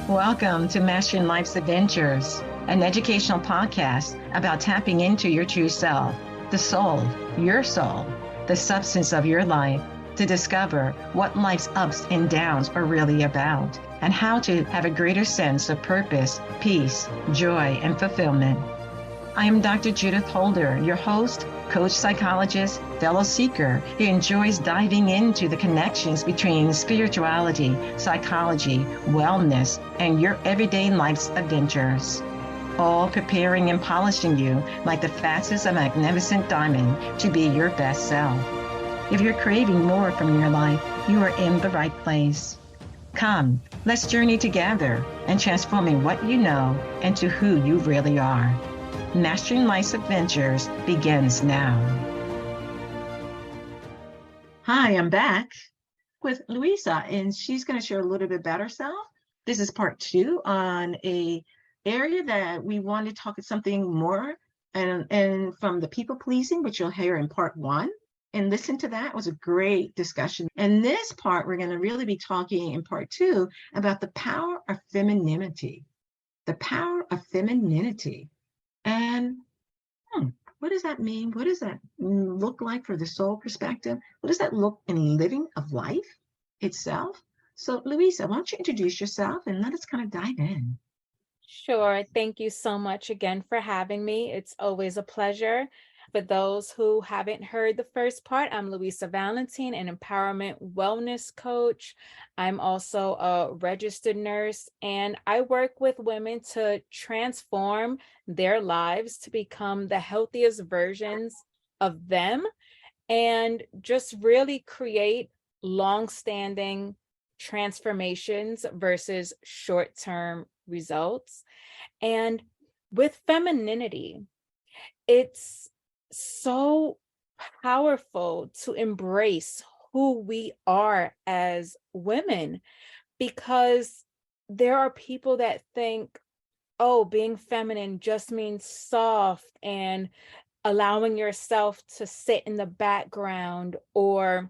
Welcome to Mastering Life's Adventures, an educational podcast about tapping into your true self, the soul, your soul, the substance of your life, to discover what life's ups and downs are really about, and how to have a greater sense of purpose, peace, joy, and fulfillment. I am Dr. Judith Holder, your host, coach, psychologist, fellow seeker who enjoys diving into the connections between spirituality, psychology, wellness, and your everyday life's adventures. All preparing and polishing you like the facets of a magnificent diamond to be your best self. If you're craving more from your life, you are in the right place. Come, let's journey together and transforming what you know into who you really are. Mastering Life's Adventures begins now. Hi, I'm back with Louisa, and she's going to share a little bit about herself. This is part 2 on a area that we want to talk something more and from the people pleasing, which you'll hear in part 1. And listen to that. It was a great discussion. And this part, we're going to really be talking in part 2 about the power of femininity. The power of femininity. And what does that mean? What does that look like for the soul perspective? What does that look in living of life itself? So, Louisa, why don't you introduce yourself and let us kind of dive in. Sure. Thank you so much again for having me. It's always a pleasure. For those who haven't heard the first part, I'm Luisa Valentin, an empowerment wellness coach. I'm also a registered nurse, and I work with women to transform their lives to become the healthiest versions of them and just really create long-standing transformations versus short-term results. And with femininity, it's so powerful to embrace who we are as women, because there are people that think, oh, being feminine just means soft and allowing yourself to sit in the background or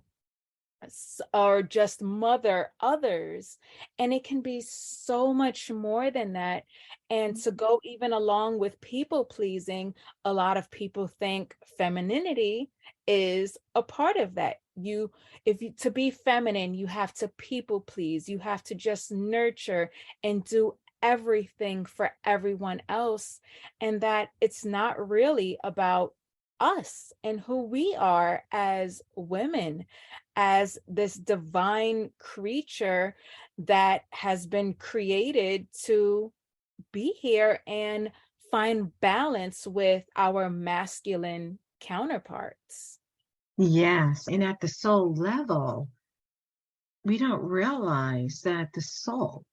just mother others. And it can be so much more than that. And to go even along with people pleasing, a lot of people think femininity is a part of that. To be feminine, you have to people please, you have to just nurture and do everything for everyone else, and that it's not really about us and who we are as women, as this divine creature that has been created to be here and find balance with our masculine counterparts. Yes, and at the soul level, we don't realize that the soul,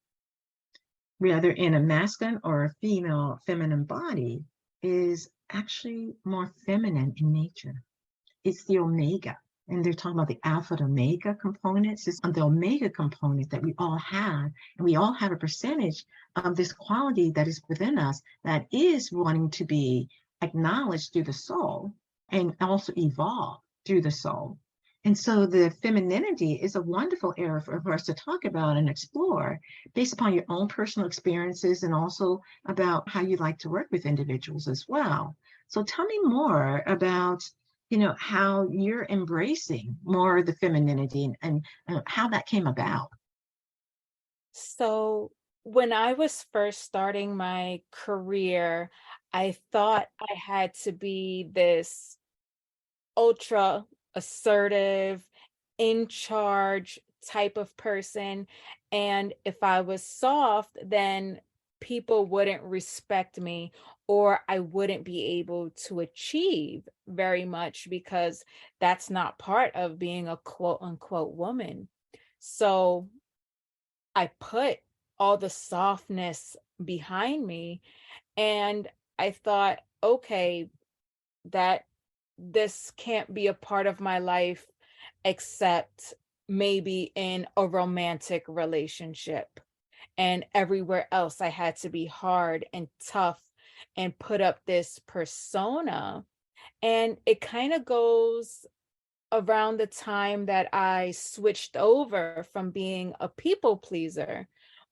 whether in a masculine or a feminine body, is actually more feminine in nature. It's the omega. And they're talking about the alpha and omega components. It's the omega component that we all have. And we all have a percentage of this quality that is within us that is wanting to be acknowledged through the soul and also evolve through the soul. And so the femininity is a wonderful area for us to talk about and explore based upon your own personal experiences and also about how you like to work with individuals as well. So tell me more about, how you're embracing more of the femininity and how that came about. So when I was first starting my career, I thought I had to be this ultra assertive, in charge type of person. And if I was soft, then people wouldn't respect me, or I wouldn't be able to achieve very much, because that's not part of being a quote unquote woman. So I put all the softness behind me, and I thought, okay, that this can't be a part of my life except maybe in a romantic relationship. And everywhere else, I had to be hard and tough and put up this persona. And it kind of goes around the time that I switched over from being a people pleaser,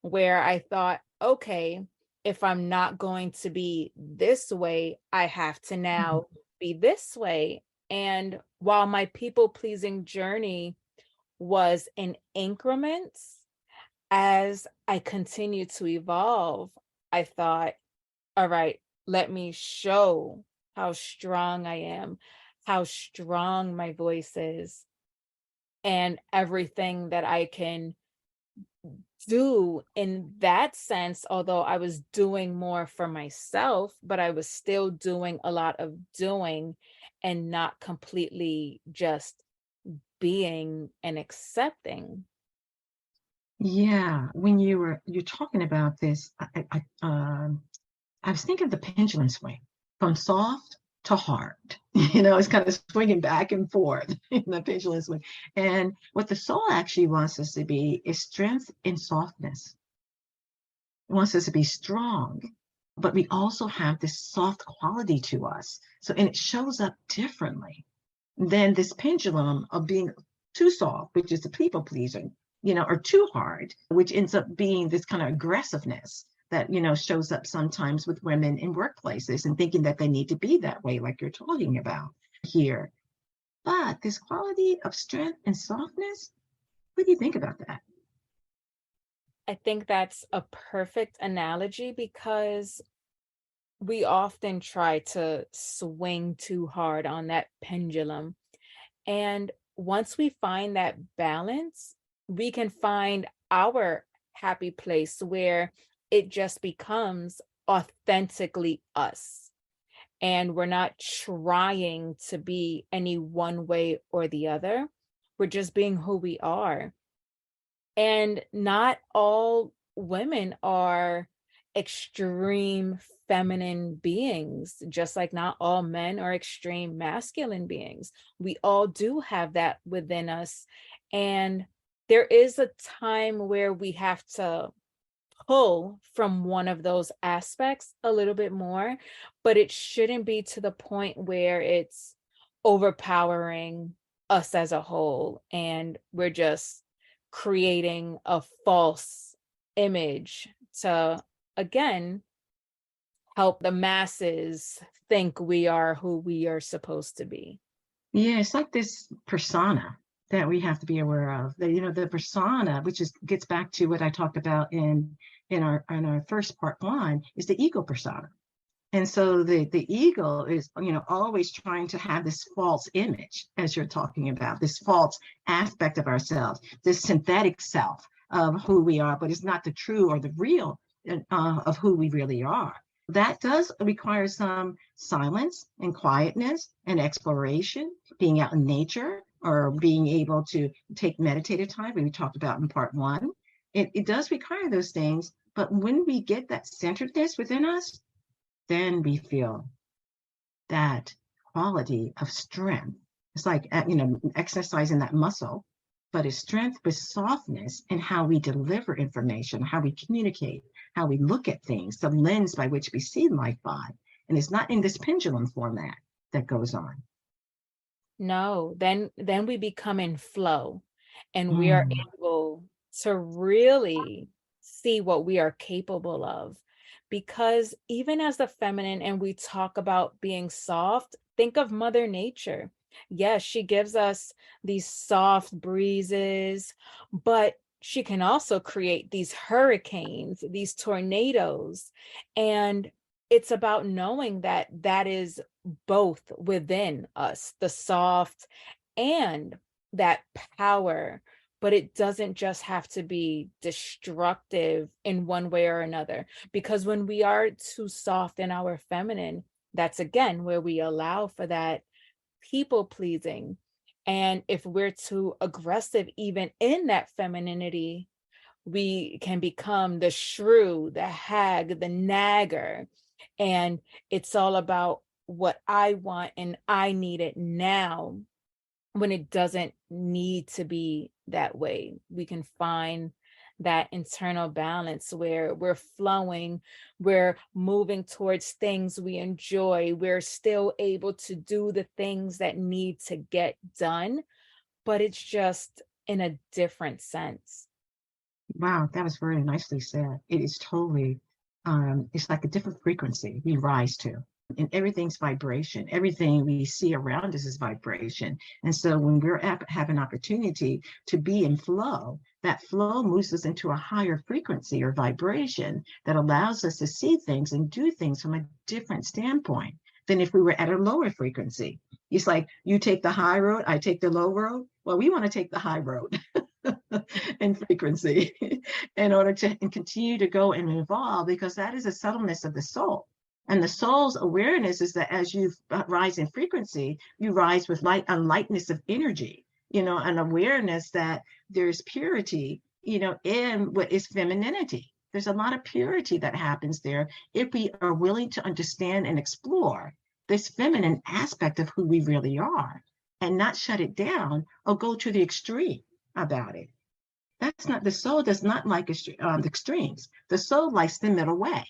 where I thought, okay, if I'm not going to be this way, I have to Mhm. now be this way. And while my people pleasing journey was in increments, as I continued to evolve, I thought, all right, let me show how strong I am, how strong my voice is, and everything that I can do in that sense, although I was doing more for myself, but I was still doing a lot of doing and not completely just being and accepting. Yeah, when you're talking about this, I was thinking of the pendulum swing from soft to hard. It's kind of swinging back and forth in the pendulum swing. And what the soul actually wants us to be is strength and softness. It wants us to be strong, but we also have this soft quality to us. So, and it shows up differently than this pendulum of being too soft, which is the people pleasing, or too hard, which ends up being this kind of aggressiveness that, shows up sometimes with women in workplaces and thinking that they need to be that way, like you're talking about here. But this quality of strength and softness, what do you think about that? I think that's a perfect analogy because we often try to swing too hard on that pendulum. And once we find that balance, we can find our happy place where it just becomes authentically us. And we're not trying to be any one way or the other. We're just being who we are. And not all women are extreme feminine beings, just like not all men are extreme masculine beings. We all do have that within us. And there is a time where we have to pull from one of those aspects a little bit more, but it shouldn't be to the point where it's overpowering us as a whole and we're just creating a false image to, again, help the masses think we are who we are supposed to be. Yeah, it's like this persona that we have to be aware of. The persona, which is gets back to what I talked about in our first part one, is the ego persona. And so the ego is, always trying to have this false image, as you're talking about, this false aspect of ourselves, this synthetic self of who we are, but it's not the true or the real of who we really are. That does require some silence and quietness and exploration, being out in nature or being able to take meditative time, we talked about in part one. It does require those things, but when we get that centeredness within us, then we feel that quality of strength. It's like, exercising that muscle, but it's strength with softness in how we deliver information, how we communicate, how we look at things, the lens by which we see life by. And it's not in this pendulum format that goes on. No, then we become in flow and we are Mm. able to really see what we are capable of. Because even as the feminine, and we talk about being soft, think of Mother Nature. Yes, she gives us these soft breezes, but she can also create these hurricanes, these tornadoes. And it's about knowing that that is both within us, the soft and that power, but it doesn't just have to be destructive in one way or another. Because when we are too soft in our feminine, that's again where we allow for that people pleasing. And if we're too aggressive, even in that femininity, we can become the shrew, the hag, the nagger. And it's all about what I want and I need it now when it doesn't need to be that way. We can find that internal balance where we're flowing, we're moving towards things we enjoy, we're still able to do the things that need to get done, but it's just in a different sense. Wow, that was very nicely said. It is totally, it's like a different frequency we rise to. And everything's vibration. Everything we see around us is vibration. And so when have an opportunity to be in flow, that flow moves us into a higher frequency or vibration that allows us to see things and do things from a different standpoint than if we were at a lower frequency. It's like you take the high road, I take the low road. Well, we want to take the high road. And frequency in order to continue to go and evolve, because that is a subtleness of the soul. And the soul's awareness is that as you rise in frequency, you rise with light, a lightness of energy, an awareness that there's purity, in what is femininity. There's a lot of purity that happens there if we are willing to understand and explore this feminine aspect of who we really are and not shut it down or go to the extreme about it. That's not, the soul does not like the extremes. The soul likes the middle way,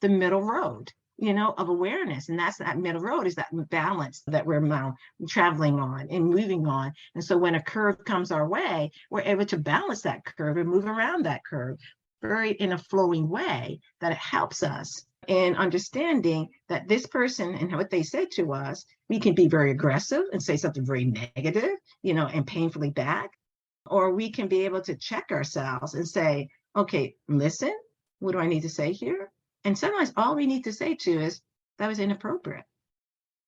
the middle road, of awareness. And that's that middle road, is that balance that we're now traveling on and moving on. And so when a curve comes our way, we're able to balance that curve and move around that curve very in a flowing way that it helps us in understanding that this person and what they said to us, we can be very aggressive and say something very negative, and painfully back. Or we can be able to check ourselves and say, okay, listen, what do I need to say here? And sometimes all we need to say to is, that was inappropriate.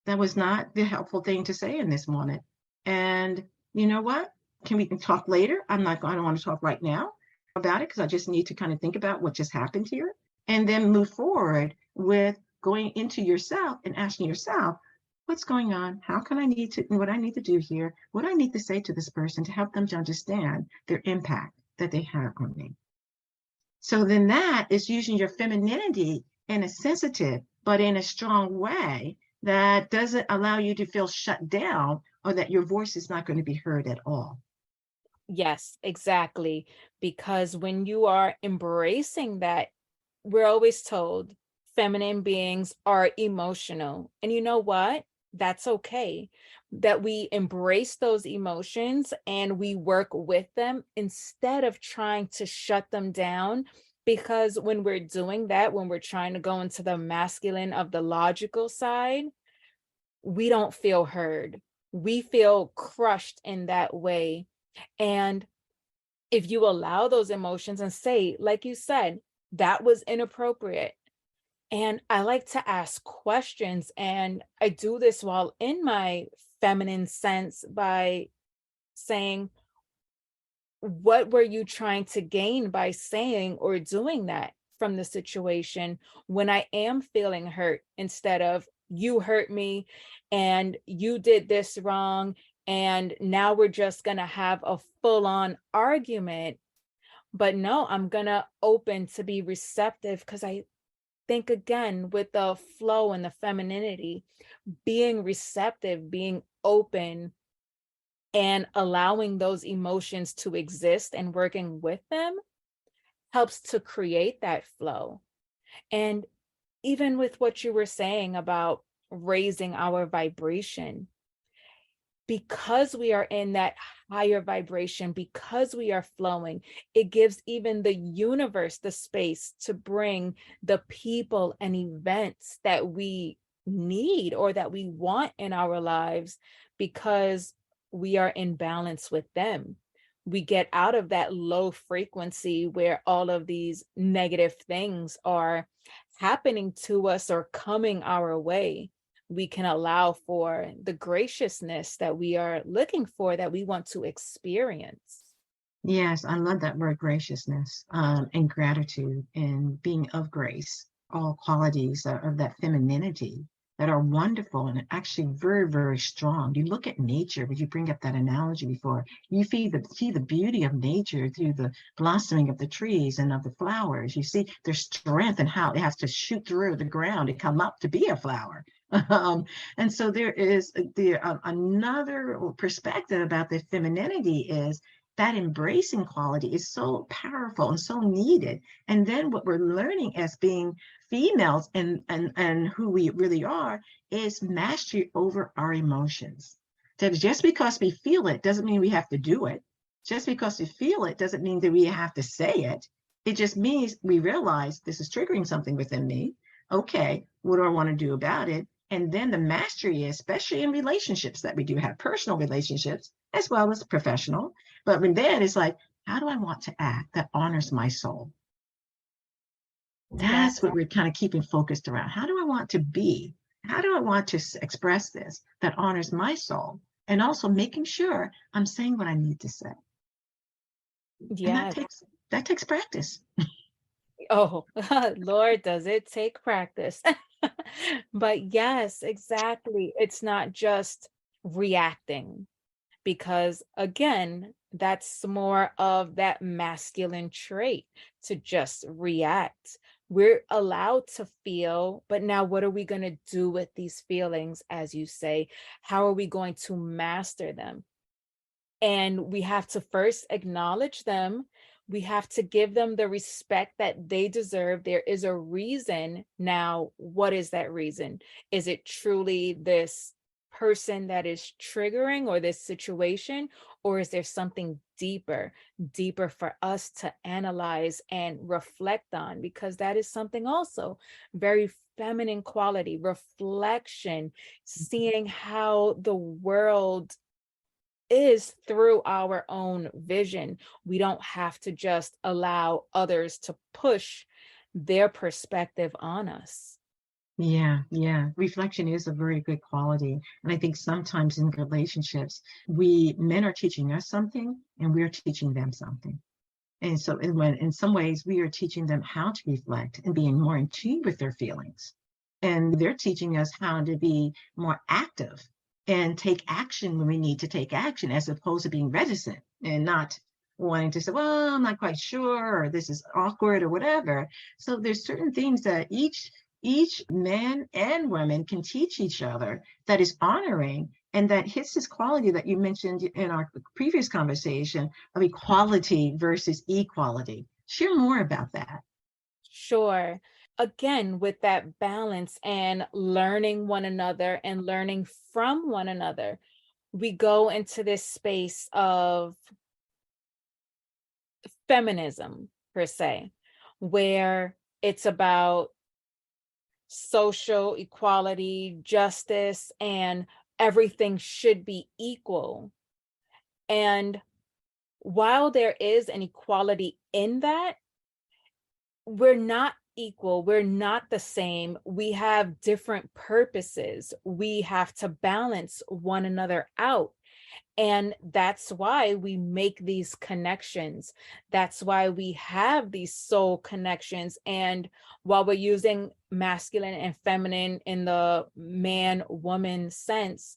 That was not the helpful thing to say in this moment. And you know what? Can we talk later? I don't want to talk right now about it, because I just need to kind of think about what just happened here, and then move forward with going into yourself and asking yourself, what's going on? What I need to do here? What I need to say to this person to help them to understand their impact that they have on me. So then that is using your femininity in a sensitive, but in a strong way that doesn't allow you to feel shut down or that your voice is not going to be heard at all. Yes, exactly. Because when you are embracing that, we're always told feminine beings are emotional. And you know what? That's okay. That we embrace those emotions and we work with them instead of trying to shut them down. Because when we're doing that, when we're trying to go into the masculine of the logical side, we don't feel heard. We feel crushed in that way. And if you allow those emotions and say, like you said, that was inappropriate. And I like to ask questions, and I do this while in my feminine sense by saying, what were you trying to gain by saying or doing that from the situation when I am feeling hurt, instead of you hurt me and you did this wrong and now we're just going to have a full-on argument. But no, I'm going to open to be receptive, because I think, again, with the flow and the femininity, being receptive, being open, and allowing those emotions to exist and working with them helps to create that flow. And even with what you were saying about raising our vibration, because we are in that higher vibration, because we are flowing, it gives even the universe the space to bring the people and events that we need or that we want in our lives, because we are in balance with them. We get out of that low frequency where all of these negative things are happening to us or coming our way. We can allow for the graciousness that we are looking for, that we want to experience. Yes, I love that word, graciousness, and gratitude, and being of grace, all qualities of that femininity that are wonderful and actually very, very strong. You look at nature, but you bring up that analogy before, you see the beauty of nature through the blossoming of the trees and of the flowers. You see their strength and how it has to shoot through the ground and come up to be a flower. And so there is another perspective about the femininity is that embracing quality is so powerful and so needed. And then what we're learning as being females and who we really are is mastery over our emotions. That just because we feel it doesn't mean we have to do it. Just because we feel it doesn't mean that we have to say it. It just means we realize this is triggering something within me. Okay, what do I want to do about it? And then the mastery, especially in relationships that we do have, personal relationships as well as professional. But then it's like, how do I want to act that honors my soul? That's what we're kind of keeping focused around. How do I want to be? How do I want to express this that honors my soul? And also making sure I'm saying what I need to say. Yeah. And that takes practice. Oh, Lord, does it take practice? But yes, exactly. It's not just reacting, because again, that's more of that masculine trait, to just react. We're allowed to feel, but now what are we going to do with these feelings, as you say? How are we going to master them? And we have to first acknowledge them. We have to give them the respect that they deserve. There is a reason. Now, what is that reason? Is it truly this person that is triggering, or this situation? Or is there something deeper for us to analyze and reflect on? Because that is something also very feminine quality, reflection, seeing how the world is through our own vision. We don't have to just allow others to push their perspective on us. Yeah, yeah. Reflection is a very good quality. And I think sometimes in relationships, men are teaching us something and we're teaching them something. And so when in some ways we are teaching them how to reflect and being more in tune with their feelings. And they're teaching us how to be more active and take action when we need to take action, as opposed to being reticent and not wanting to say, well, I'm not quite sure, or this is awkward, or whatever. So there's certain things that each man and woman can teach each other that is honoring, and that hits this quality that you mentioned in our previous conversation of equality versus equality. Share more about that. Sure. Again, with that balance and learning one another and learning from one another, we go into this space of feminism, per se, where it's about social equality, justice, and everything should be equal. And while there is an equality in that, we're not equal. We're not the same. We have different purposes. We have to balance one another out. And that's why we make these connections. That's why we have these soul connections. And while we're using masculine and feminine in the man-woman sense,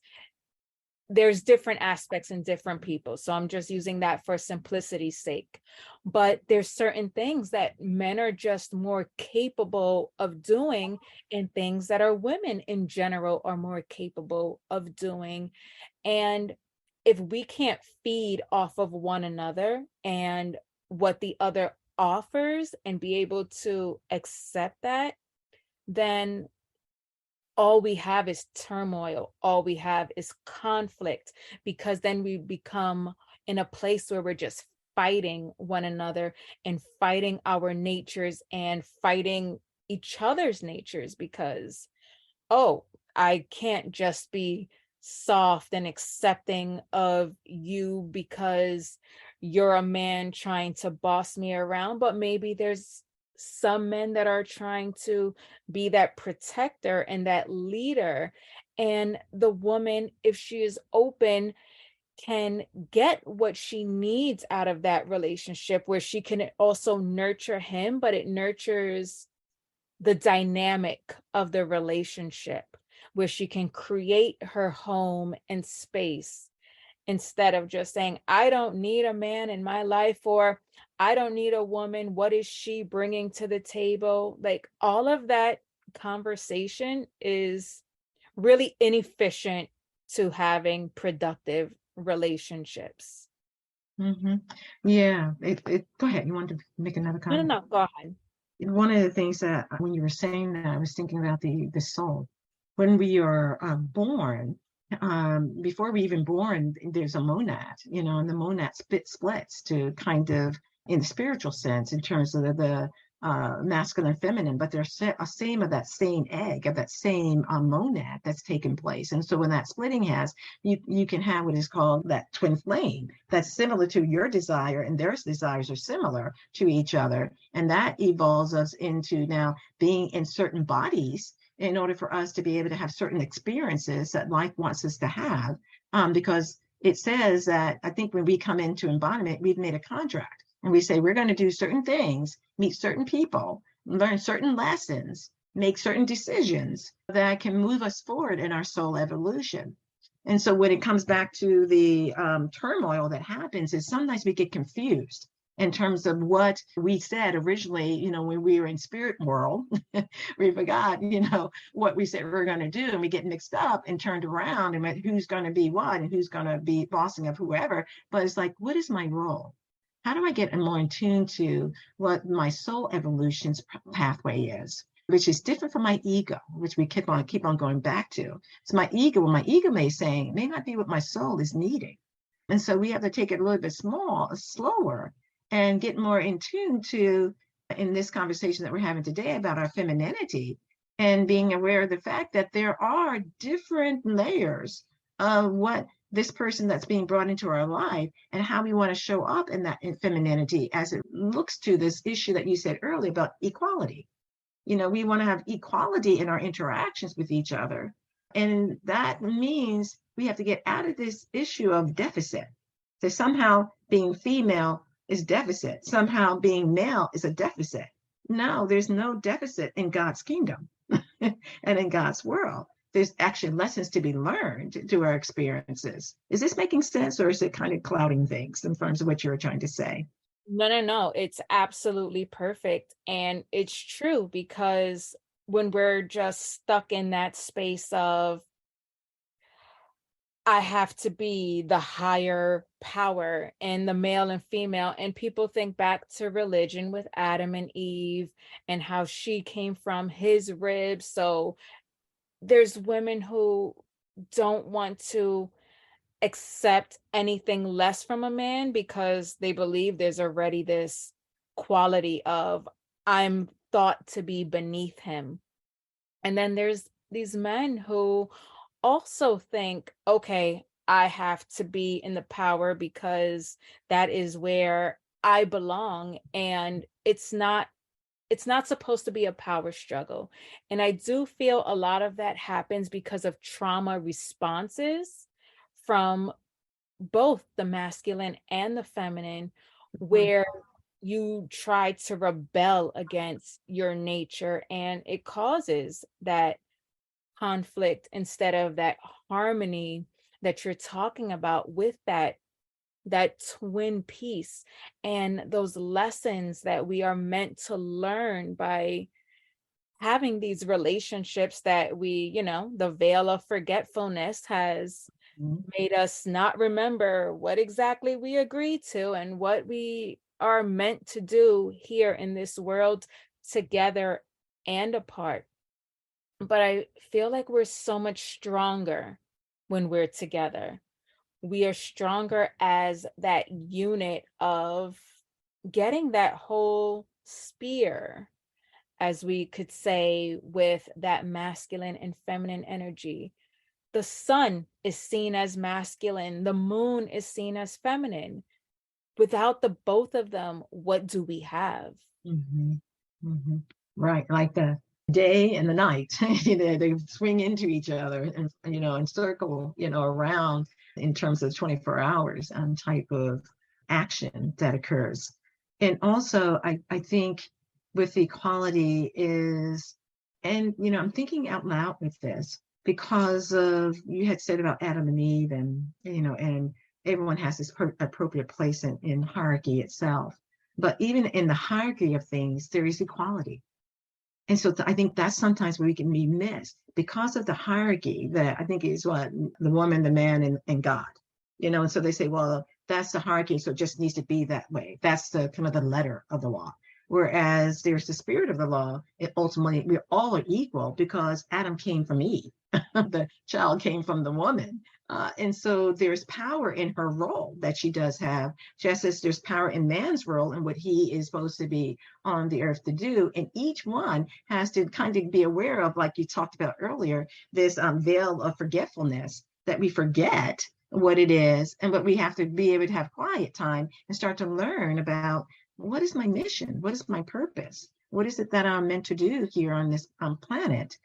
there's different aspects in different people. So I'm just using that for simplicity's sake. But there's certain things that men are just more capable of doing, and things that are women in general are more capable of doing. And if we can't feed off of one another and what the other offers and be able to accept that, then all we have is turmoil. All we have is conflict, because then we become in a place where we're just fighting one another and fighting our natures and fighting each other's natures, because, oh, I can't just be soft and accepting of you because you're a man trying to boss me around. But maybe there's some men that are trying to be that protector and that leader. And the woman, if she is open, can get what she needs out of that relationship, where she can also nurture him, but it nurtures the dynamic of the relationship, where she can create her home and space, instead of just saying, I don't need a man in my life, or I don't need a woman. What is she bringing to the table? Like, all of that conversation is really inefficient to having productive relationships. Mm-hmm. Yeah. Go ahead. You wanted to make another No, no, comment? no, go ahead. One of the things that when you were saying that, I was thinking about the soul. When we are born, before we even born, there's a monad, and the monad splits to kind of, in the spiritual sense, in terms of the masculine and feminine, but they're a same of that same egg, of that same monad that's taken place. And so when that splitting you can have what is called that twin flame that's similar to your desire, and their desires are similar to each other. And that evolves us into now being in certain bodies in order for us to be able to have certain experiences that life wants us to have. Because it says that, I think when we come into embodiment, we've made a contract. And we say, we're going to do certain things, meet certain people, learn certain lessons, make certain decisions that can move us forward in our soul evolution. And so when it comes back to the turmoil that happens, is sometimes we get confused in terms of what we said originally, when we were in spirit world. We forgot, what we said we were going to do, and we get mixed up and turned around, and who's going to be what and who's going to be bossing of whoever. But it's like, what is my role? How do I get more in tune to what my soul evolution's pathway is, which is different from my ego, which we keep on going back to. It's my ego. What my ego may say may not be what my soul is needing. And so we have to take it a little bit slower, and get more in tune to, in this conversation that we're having today about our femininity, and being aware of the fact that there are different layers of what this person that's being brought into our life, and how we want to show up in that femininity as it looks to this issue that you said earlier about equality. We want to have equality in our interactions with each other. And that means we have to get out of this issue of deficit. So somehow being female is deficit. Somehow being male is a deficit. No, there's no deficit in God's kingdom and in God's world. There's actually lessons to be learned through our experiences. Is this making sense, or is it kind of clouding things in terms of what you were trying to say? No. It's absolutely perfect. And it's true, because when we're just stuck in that space of, I have to be the higher power and the male and female. And people think back to religion with Adam and Eve and how she came from his ribs. So there's women who don't want to accept anything less from a man because they believe there's already this quality of, I'm thought to be beneath him. And then there's these men who also think, okay, I have to be in the power because that is where I belong. And it's not supposed to be a power struggle. And I do feel a lot of that happens because of trauma responses from both the masculine and the feminine, where you try to rebel against your nature, and it causes that conflict instead of that harmony that you're talking about with that twin piece, and those lessons that we are meant to learn by having these relationships that we, the veil of forgetfulness has made us not remember what exactly we agreed to and what we are meant to do here in this world together and apart. But I feel like we're so much stronger when we're together. We are stronger as that unit of getting that whole spear, as we could say, with that masculine and feminine energy. The sun is seen as masculine, the moon is seen as feminine. Without the both of them, what do we have? Mm-hmm. Mm-hmm. Right, like the day and the night. They swing into each other and and circle around in terms of 24 hours type of action that occurs. And also I think with equality is, and I'm thinking out loud with this because of, you had said about Adam and Eve, and and everyone has this appropriate place in hierarchy itself. But even in the hierarchy of things, there is equality. And so I think that's sometimes where we can be missed because of the hierarchy that I think is what the woman, the man, and God, and so they say, well, that's the hierarchy. So it just needs to be that way. That's the kind of the letter of the law. Whereas there's the spirit of the law. It ultimately, we all are equal because Adam came from Eve. The child came from the woman. And so there's power in her role that she does have, just as there's power in man's role and what he is supposed to be on the earth to do. And each one has to kind of be aware of, like you talked about earlier, this veil of forgetfulness, that we forget what it is, and but we have to be able to have quiet time and start to learn about, what is my mission? What is my purpose? What is it that I'm meant to do here on this planet?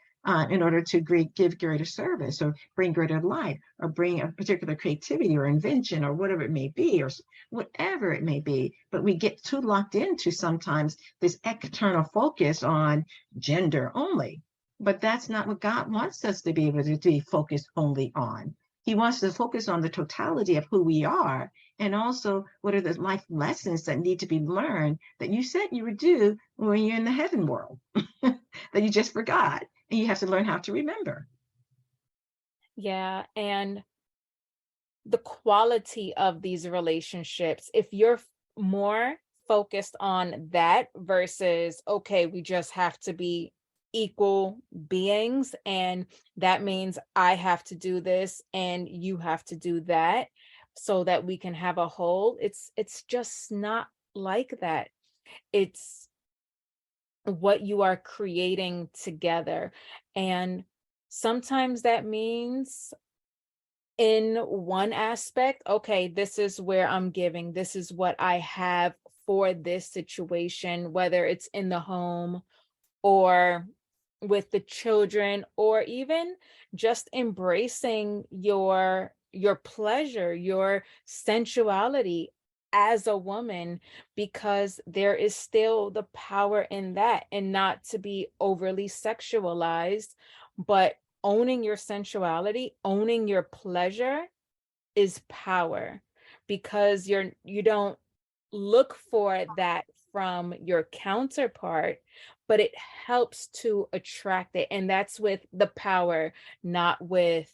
In order to give greater service, or bring greater light, or bring a particular creativity or invention, or whatever it may be, or whatever it may be. But we get too locked into sometimes this external focus on gender only. But that's not what God wants us to be able to be focused only on. He wants to focus on the totality of who we are, and also what are the life lessons that need to be learned that you said you would do when you're in the heaven world that you just forgot. And you have to learn how to remember. Yeah. And the quality of these relationships, if you're more focused on that versus, okay, we just have to be equal beings, and that means I have to do this and you have to do that so that we can have a whole, it's just not like that. It's what you are creating together. And sometimes that means in one aspect, okay, this is where I'm giving, this is what I have for this situation, whether it's in the home or with the children, or even just embracing your pleasure, your sensuality as a woman, because there is still the power in that, and not to be overly sexualized, but owning your sensuality, owning your pleasure is power, because you don't look for that from your counterpart, but it helps to attract it. And that's with the power, not with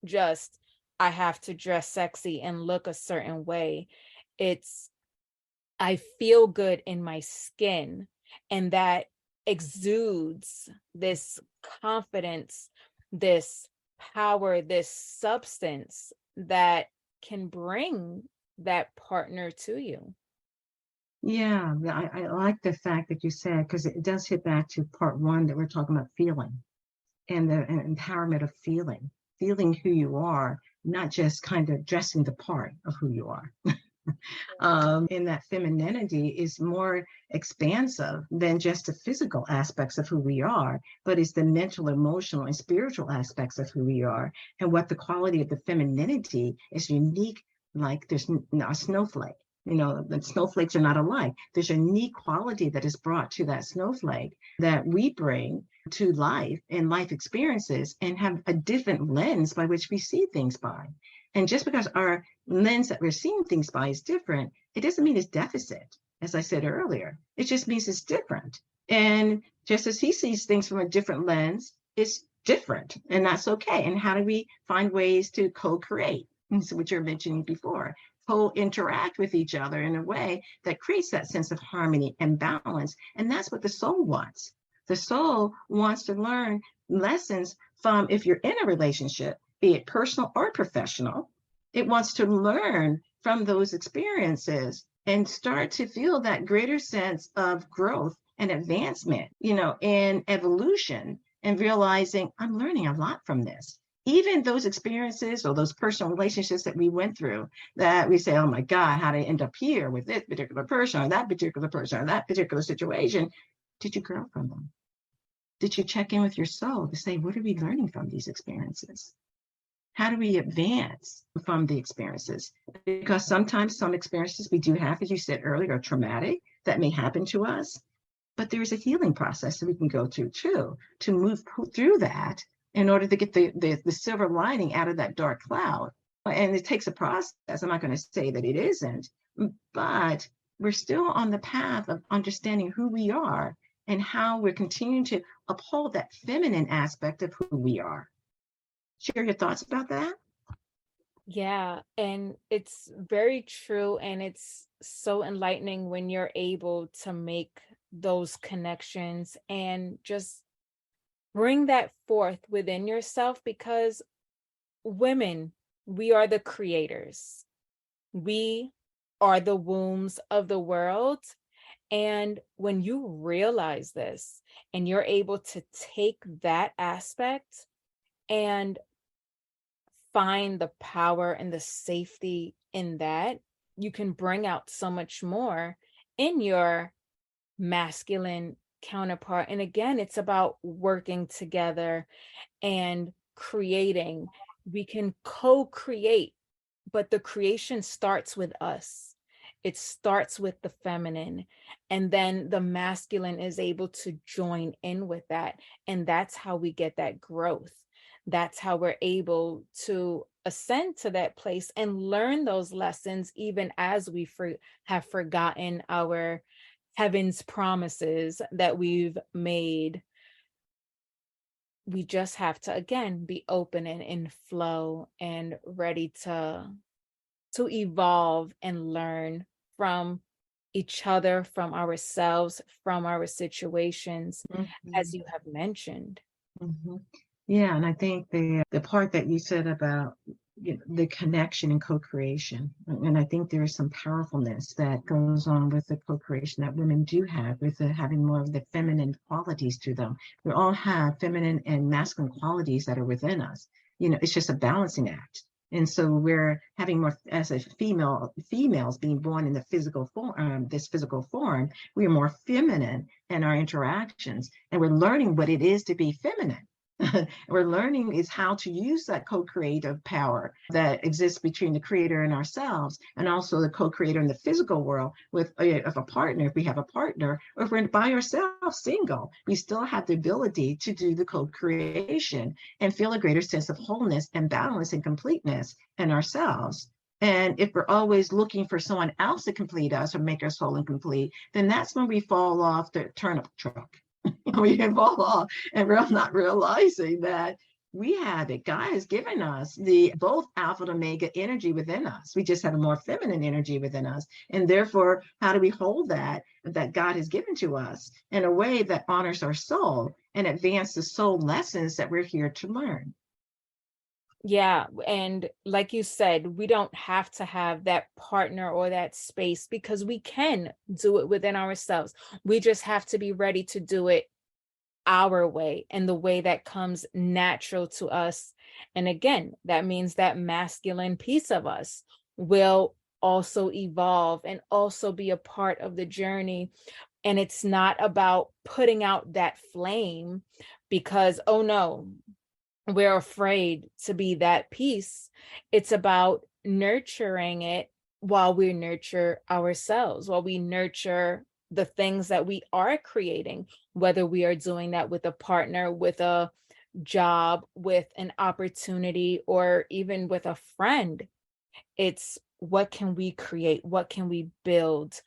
just, I have to dress sexy and look a certain way. It's, I feel good in my skin, and that exudes this confidence, this power, this substance that can bring that partner to you. Yeah, I like the fact that you said, because it does hit back to part one that we're talking about, feeling, and the empowerment of feeling who you are, not just kind of dressing the part of who you are. And that femininity is more expansive than just the physical aspects of who we are, but it's the mental, emotional, and spiritual aspects of who we are. And what the quality of the femininity is unique, like there's a snowflake. The snowflakes are not alike. There's a unique quality that is brought to that snowflake that we bring to life and life experiences, and have a different lens by which we see things by. And just because our lens that we're seeing things by is different, it doesn't mean it's deficit, as I said earlier. It just means it's different. And just as he sees things from a different lens, it's different, and that's okay. And how do we find ways to co-create? So what you're mentioning before, co-interact with each other in a way that creates that sense of harmony and balance. And that's what the soul wants. The soul wants to learn lessons from, if you're in a relationship, be it personal or professional, it wants to learn from those experiences and start to feel that greater sense of growth and advancement, and evolution, and realizing I'm learning a lot from this. Even those experiences or those personal relationships that we went through, that we say, oh my God, how did I end up here with this particular person or that particular person or that particular situation? Did you grow from them? Did you check in with your soul to say, what are we learning from these experiences? How do we advance from the experiences? Because sometimes some experiences we do have, as you said earlier, are traumatic, that may happen to us, but there's a healing process that we can go through too, to move through that in order to get the silver lining out of that dark cloud. And it takes a process. I'm not going to say that it isn't, but we're still on the path of understanding who we are and how we're continuing to uphold that feminine aspect of who we are. Share your thoughts about that? Yeah, and it's very true, and it's so enlightening when you're able to make those connections and just bring that forth within yourself, because women, we are the creators. We are the wombs of the world. And when you realize this and you're able to take that aspect and find the power and the safety in that, you can bring out so much more in your masculine counterpart. And again, it's about working together and creating. We can co-create, but the creation starts with us. It starts with the feminine, and then the masculine is able to join in with that. And that's how we get that growth. That's how we're able to ascend to that place and learn those lessons, even as we have forgotten our heaven's promises that we've made. We just have to, again, be open and in flow and ready to evolve and learn from each other, from ourselves, from our situations, as you have mentioned. Mm-hmm. Yeah, and I think the part that you said about the connection and co-creation, and I think there is some powerfulness that goes on with the co-creation that women do have, with having more of the feminine qualities to them. We all have feminine and masculine qualities that are within us. It's just a balancing act. And so we're having more, as a females being born in the physical form, this physical form, we are more feminine in our interactions, and we're learning what it is to be feminine. We're learning is how to use that co-creative power that exists between the creator and ourselves, and also the co-creator in the physical world with a partner. If we have a partner, or if we're by ourselves, single, we still have the ability to do the co-creation and feel a greater sense of wholeness and balance and completeness in ourselves. And if we're always looking for someone else to complete us or make us whole and complete, then that's when we fall off the turnip truck. We fall off, and we're not realizing that we have it. God has given us the both alpha and omega energy within us. We just have a more feminine energy within us. And therefore, how do we hold that God has given to us in a way that honors our soul and advance the soul lessons that we're here to learn? Yeah. And like you said, we don't have to have that partner or that space, because we can do it within ourselves. We just have to be ready to do it our way, and the way that comes natural to us. And again, that means that masculine piece of us will also evolve and also be a part of the journey. And it's not about putting out that flame because, oh no, we're afraid to be that piece. It's about nurturing it while we nurture ourselves, while we nurture the things that we are creating, whether we are doing that with a partner, with a job, with an opportunity, or even with a friend. It's what can we create? What can we build?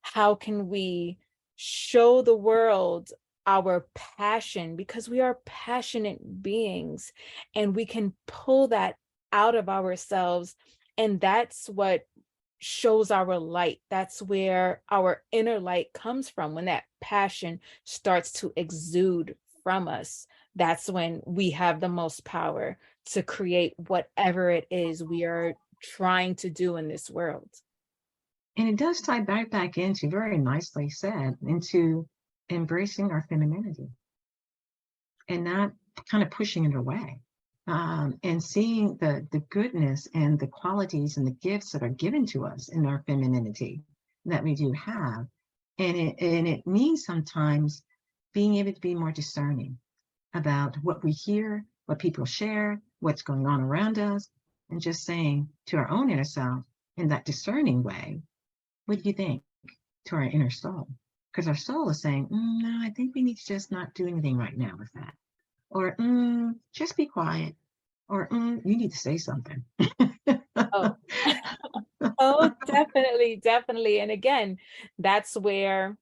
How can we show the world our passion? Because we are passionate beings, and we can pull that out of ourselves. And that's what shows our light. That's where our inner light comes from. When that passion starts to exude from us, that's when we have the most power to create whatever it is we are trying to do in this world. And it does tie back into, very nicely said, into embracing our femininity and not kind of pushing it away. And seeing the goodness and the qualities and the gifts that are given to us in our femininity that we do have. And it means sometimes being able to be more discerning about what we hear, what people share, what's going on around us, and just saying to our own inner self in that discerning way, what do you think, to our inner soul? Because our soul is saying, no, I think we need to just not do anything right now with that. Or just be quiet. Or you need to say something. Oh, oh, definitely, definitely. And again, that's where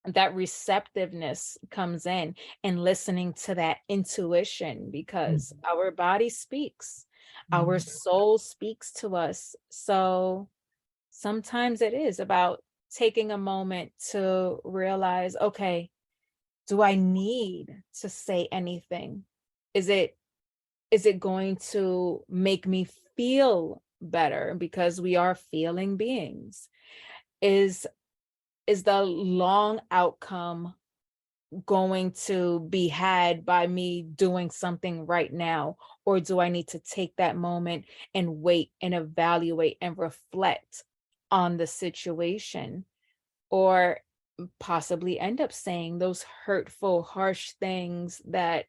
that receptiveness comes in, and listening to that intuition, because our body speaks, our soul speaks to us. So sometimes it is about taking a moment to realize, okay, do I need to say anything? Is it going to make me feel better, because we are feeling beings? Is the long outcome going to be had by me doing something right now? Or do I need to take that moment and wait and evaluate and reflect on the situation? Or possibly end up saying those hurtful, harsh things that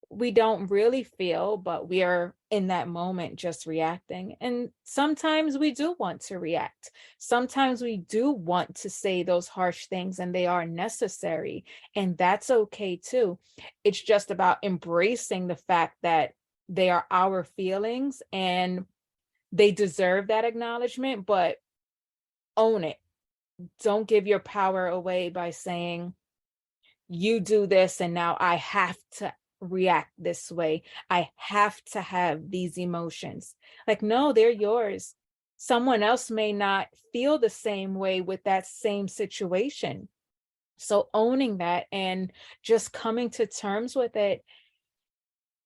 we don't really feel, but we are in that moment just reacting. And sometimes we do want to react. Sometimes we do want to say those harsh things, and they are necessary. And that's okay too. It's just about embracing the fact that they are our feelings and they deserve that acknowledgement, but own it. Don't give your power away by saying, you do this and now I have to react this way. I have to have these emotions. Like, no, they're yours. Someone else may not feel the same way with that same situation. So owning that and just coming to terms with it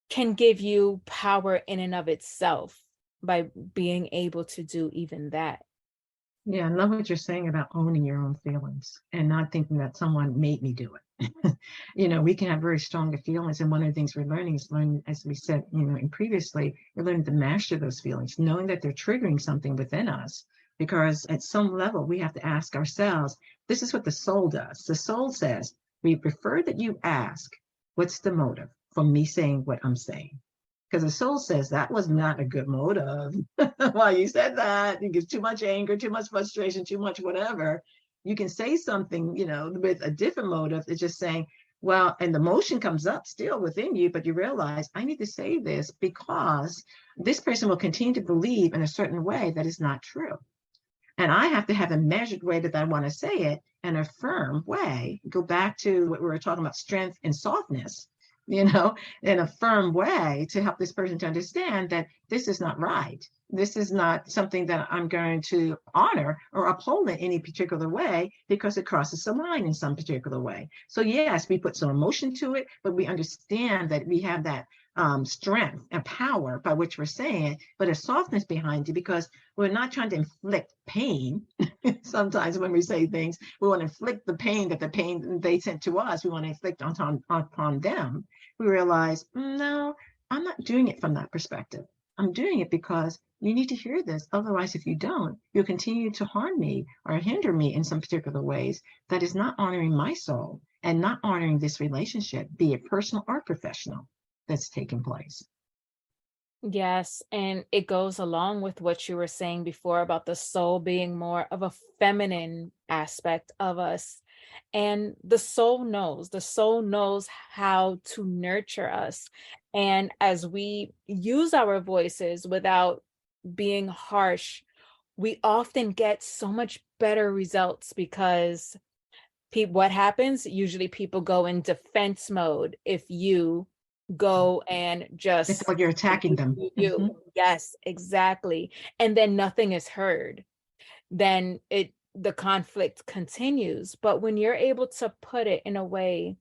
can give you power in and of itself by being able to do even that. Yeah, I love what you're saying about owning your own feelings and not thinking that someone made me do it. We can have very strong feelings. And one of the things we're learning is as we said, and previously, we're learning to master those feelings, knowing that they're triggering something within us. Because at some level, we have to ask ourselves, this is what the soul does. The soul says, we prefer that you ask, what's the motive for me saying what I'm saying? Because the soul says that was not a good motive. Why you said that? You get too much anger, too much frustration, too much whatever. You can say something, with a different motive. It's just saying, well, and the emotion comes up still within you, but you realize, I need to say this because this person will continue to believe in a certain way that is not true. And I have to have a measured way that I want to say it, and a firm way. Go back to what we were talking about, strength and softness. In a firm way to help this person to understand that this is not right. This is not something that I'm going to honor or uphold in any particular way because it crosses the line in some particular way. So yes, we put some emotion to it, but we understand that we have that strength and power by which we're saying it, but a softness behind it, because we're not trying to inflict pain. Sometimes when we say things, we want to inflict the pain they sent to us, we want to inflict upon them. We realize, no, I'm not doing it from that perspective. I'm doing it because you need to hear this. Otherwise, if you don't, you'll continue to harm me or hinder me in some particular ways that is not honoring my soul and not honoring this relationship, be it personal or professional, that's taking place. Yes, and it goes along with what you were saying before about the soul being more of a feminine aspect of us. And the soul knows how to nurture us. And as we use our voices without being harsh, we often get so much better results, because what happens? Usually people go in defense mode if you go and just It's like you're attacking them. Mm-hmm. Yes, exactly. And then nothing is heard. Then the conflict continues. But when you're able to put it in a way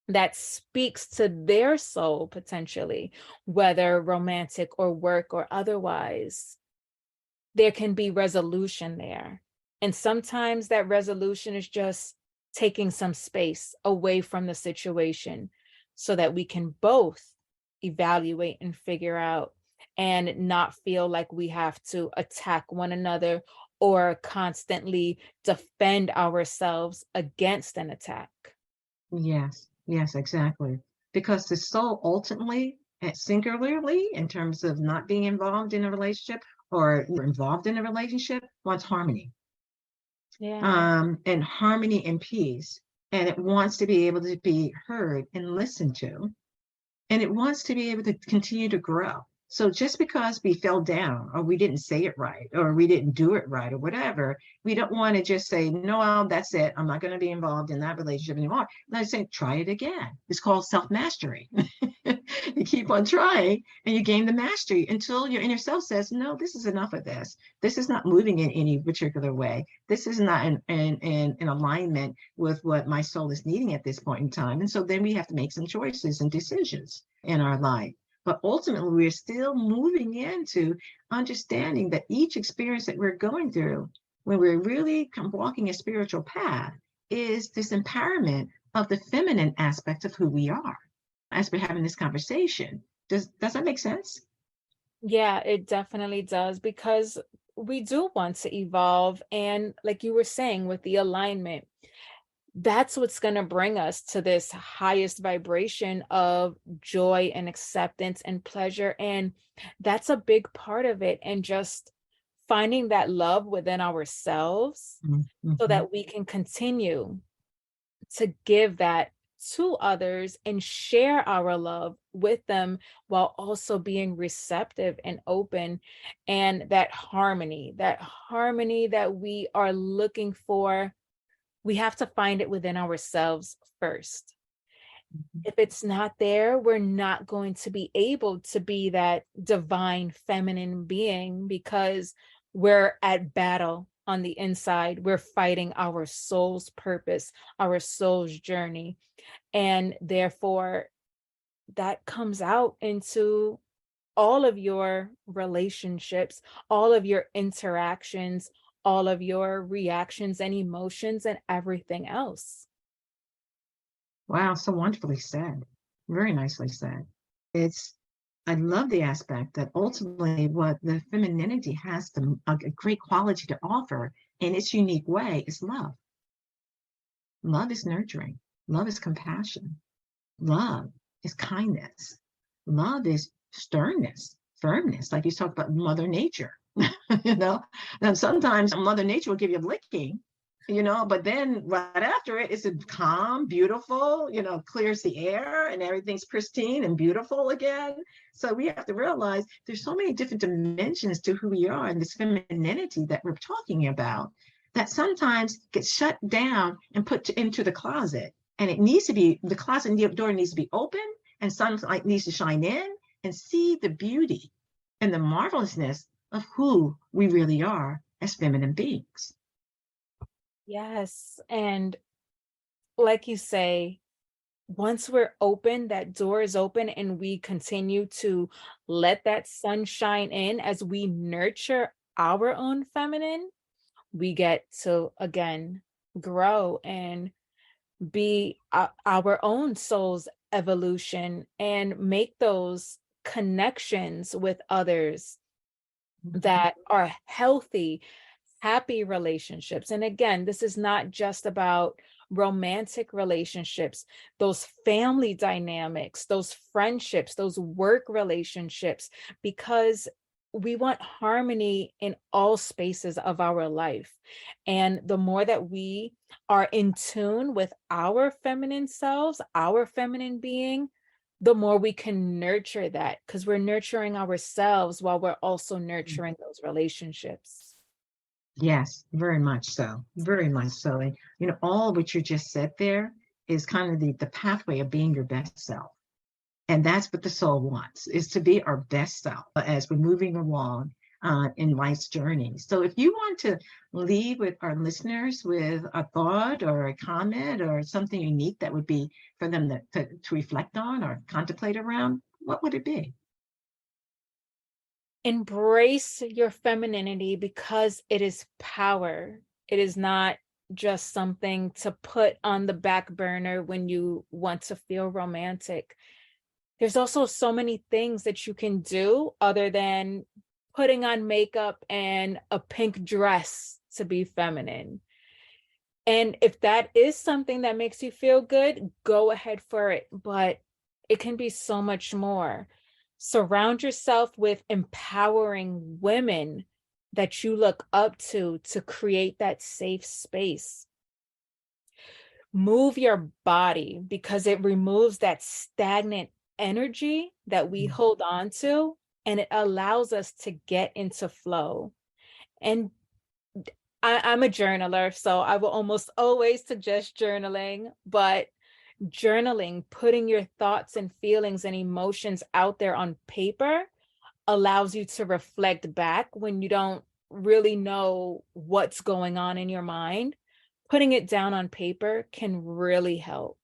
that speaks to their soul, potentially, whether romantic or work or otherwise, there can be resolution there. And sometimes that resolution is just taking some space away from the situation so that we can both evaluate and figure out, and not feel like we have to attack one another or constantly defend ourselves against an attack. Yes, exactly. Because the soul ultimately, singularly, in terms of not being involved in a relationship or involved in a relationship, wants harmony. Yeah. And harmony and peace. And it wants to be able to be heard and listened to. And it wants to be able to continue to grow. So just because we fell down or we didn't say it right or we didn't do it right or whatever, we don't want to just say, no, that's it. I'm not going to be involved in that relationship anymore. And I say, try it again. It's called self-mastery. You you keep on trying, and you gain the mastery until your inner self says, no, this is enough of this. This is not moving in any particular way. This is not in alignment with what my soul is needing at this point in time. And so then we have to make some choices and decisions in our life. But ultimately, we're still moving into understanding that each experience that we're going through, when we're really walking a spiritual path, is this empowerment of the feminine aspect of who we are as we're having this conversation. Does that make sense? Yeah, it definitely does, because we do want to evolve. And like you were saying, with the alignment, that's what's going to bring us to this highest vibration of joy and acceptance and pleasure. And that's a big part of it. And just finding that love within ourselves so that we can continue to give that to others and share our love with them, while also being receptive and open. And that harmony that we are looking for, we have to find it within ourselves first. If it's not there, we're not going to be able to be that divine feminine being, because we're at battle on the inside. We're fighting our soul's purpose, our soul's journey. And therefore, that comes out into all of your relationships, all of your interactions, all of your reactions and emotions, and everything else. Wow, so wonderfully said. Very nicely said. I love the aspect that ultimately what the femininity has a great quality to offer in its unique way is love. Love is nurturing. Love is compassion. Love is kindness. Love is sternness, firmness, like you talked about Mother Nature. And sometimes Mother Nature will give you a licking, but then right after it's a calm, beautiful, clears the air and everything's pristine and beautiful again. So we have to realize there's so many different dimensions to who we are and this femininity that we're talking about that sometimes gets shut down and put into the closet. And the closet door needs to be open, and sunlight needs to shine in and see the beauty and the marvelousness of who we really are as feminine beings. Yes. And like you say, once we're open, that door is open, and we continue to let that sun shine in as we nurture our own feminine, we get to again grow and be our own soul's evolution and make those connections with others that are healthy, happy relationships. And again, this is not just about romantic relationships, those family dynamics, those friendships, those work relationships, because we want harmony in all spaces of our life. And the more that we are in tune with our feminine selves, our feminine being, the more we can nurture that, because we're nurturing ourselves while we're also nurturing those relationships. Yes, very much so. Very much so. And, all of what you just said there is kind of the pathway of being your best self. And that's what the soul wants, is to be our best self as we're moving along in life's journey. So if you want to leave with our listeners with a thought or a comment or something unique that would be for them to reflect on or contemplate around, what would it be? Embrace your femininity, because it is power. It is not just something to put on the back burner when you want to feel romantic. There's also so many things that you can do other than putting on makeup and a pink dress to be feminine. And if that is something that makes you feel good, go ahead for it. But it can be so much more. Surround yourself with empowering women that you look up to create that safe space. Move your body, because it removes that stagnant energy that we hold on to, and it allows us to get into flow. And I'm a journaler, so I will almost always suggest journaling, but journaling, putting your thoughts and feelings and emotions out there on paper allows you to reflect back when you don't really know what's going on in your mind. Putting it down on paper can really help.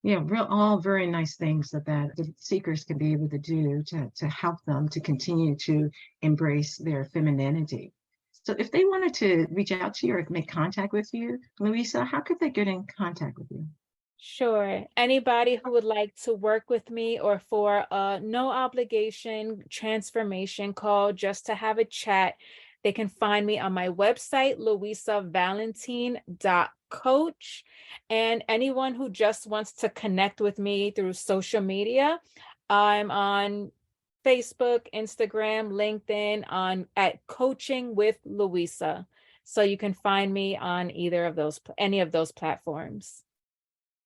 Yeah, all very nice things that the seekers can be able to do to help them to continue to embrace their femininity. So if they wanted to reach out to you or make contact with you, Louisa, how could they get in contact with you? Sure. Anybody who would like to work with me or for a no obligation transformation call just to have a chat, they can find me on my website, louisavalentin.coach. And anyone who just wants to connect with me through social media, I'm on Facebook, Instagram, LinkedIn at Coaching with Louisa. So you can find me on any of those platforms.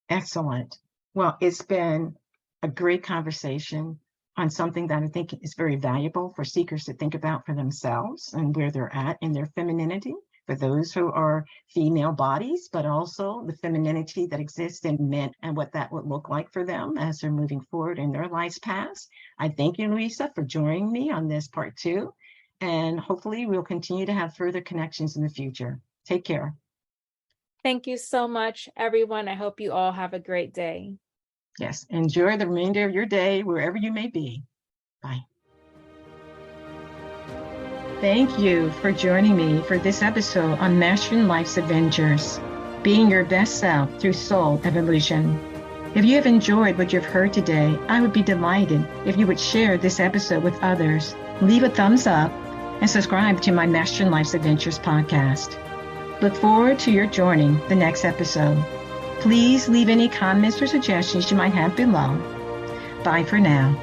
Excellent. Well, it's been a great conversation on something that I think is very valuable for seekers to think about for themselves and where they're at in their femininity, for those who are female bodies, but also the femininity that exists in men and what that would look like for them as they're moving forward in their life's paths. I thank you, Louisa, for joining me on this part 2, and hopefully we'll continue to have further connections in the future. Take care. Thank you so much, everyone. I hope you all have a great day. Yes, enjoy the remainder of your day, wherever you may be. Bye. Thank you for joining me for this episode on Mastering Life's Adventures, being your best self through soul evolution. If you have enjoyed what you've heard today, I would be delighted if you would share this episode with others, leave a thumbs up, and subscribe to my Mastering Life's Adventures podcast. Look forward to your joining the next episode. Please leave any comments or suggestions you might have below. Bye for now.